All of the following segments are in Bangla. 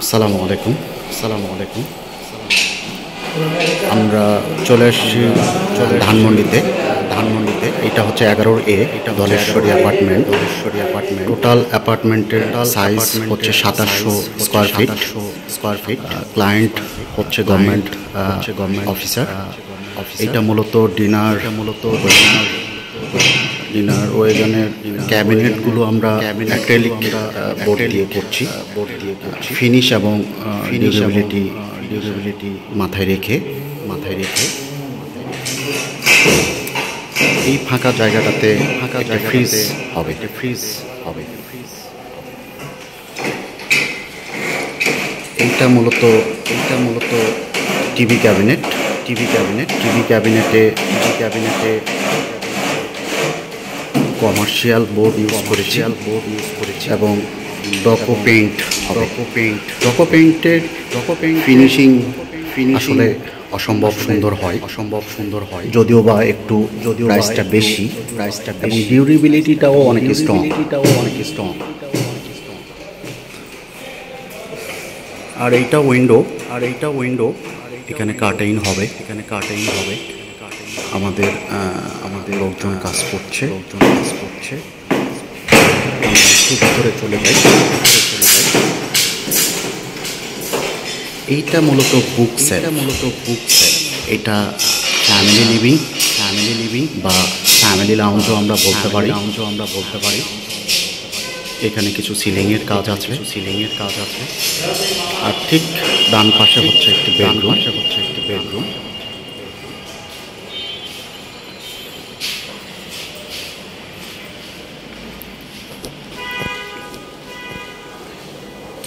আসসালামু আলাইকুম। আমরা চলে এসেছি ধানমন্ডিতে। এটা হচ্ছে 11A, এটা ধলেশ্বরী অ্যাপার্টমেন্ট। টোটাল অ্যাপার্টমেন্টের সাইজ হচ্ছে 2700 স্কোয়ার ফিট। ক্লায়েন্ট হচ্ছে গভর্নমেন্ট অফিসার। এটা মূলত ডিনার ওয়েজনের ক্যাবিনেটগুলো আমরা অ্যাক্রিলিক বোর্ড দিয়ে করছি। ফিনিশ এবং ডিউরেবিলিটি মাথায় রেখে এই ফাঁকা জায়গাটাতে ফ্রিজ হবে। এইটা মূলত টিভি ক্যাবিনেটে কমার্শিয়াল বোর্ড ইউজ করেছি এবং ডকো পেইন্টের ফিনিশিং আসলে অসম্ভব সুন্দর হয়, যদিও বা একটু প্রাইসটা বেশি এবং ডিউরেবিলিটিটাও অনেক স্ট্রং। আর এইটা উইন্ডো, এখানে কার্টেইন হবে। আমাদের লোকজন কাজ করছে। একটু ভিতরে চলে যাই। এইটা মূলত বুক সেট। এটা ফ্যামিলি লিভিং বা ফ্যামিলি লাউঞ্জও আমরা বলতে পারি। এখানে কিছু সিলিংয়ের কাজ আছে। আর ঠিক ডান পাশে হচ্ছে একটি বেডরুম।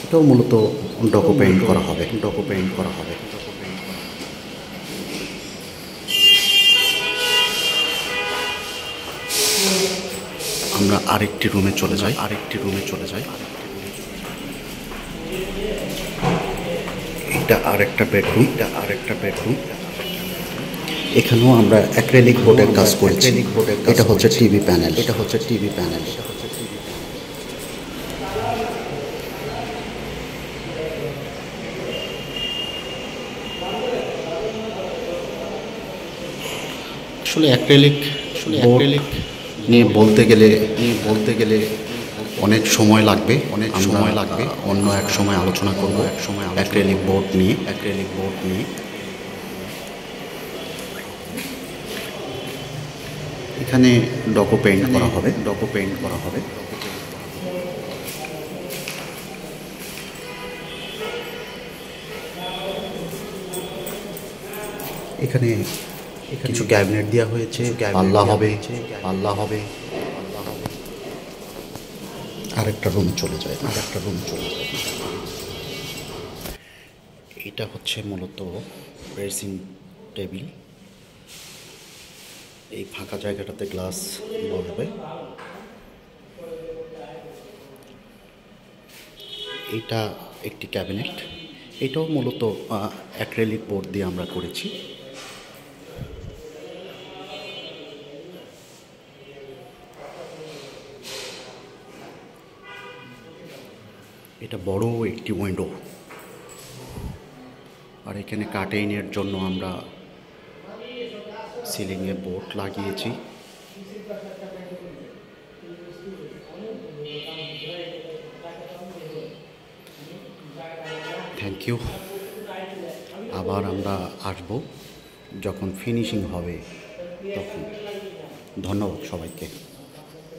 এটাও মূলত ডকো পেইন্ট করা হবে। আমরা আরেকটি রুমে চলে যাই। এটা আরেকটা বেডরুম। এখানেও আমরা অ্যাক্রিলিক বোর্ডের কাজ করেছি। এটা হচ্ছে টিভি প্যানেল। আসলে অ্যাক্রিলিক নিয়ে বলতে গেলে অনেক সময় লাগবে। অন্য এক সময় আলোচনা করব অ্যাক্রিলিক বোর্ড নিয়ে। এখানে ডকো পেইন্ট করা হবে। এখানে কিছু ক্যাবিনেট দেওয়া হয়েছে। পাল্লা হবে। আরেকটা রুমে চলে যায়। এটা হচ্ছে মূলত ড্রেসিং টেবিল। এই ফাঁকা জায়গাটাতে গ্লাস বসবে। এটা একটি ক্যাবিনেট। এটাও মূলত অ্যাক্রিলিক বোর্ড দিয়ে আমরা করেছি। এটা বড় একটি উইন্ডো। আর এখানে কার্টেইনের জন্য আমরা সিলিংয়ে বোর্ড লাগিয়েছি। Thank you. আবার আমরা আসব যখন ফিনিশিং হবে তখন। ধন্যবাদ সবাইকে।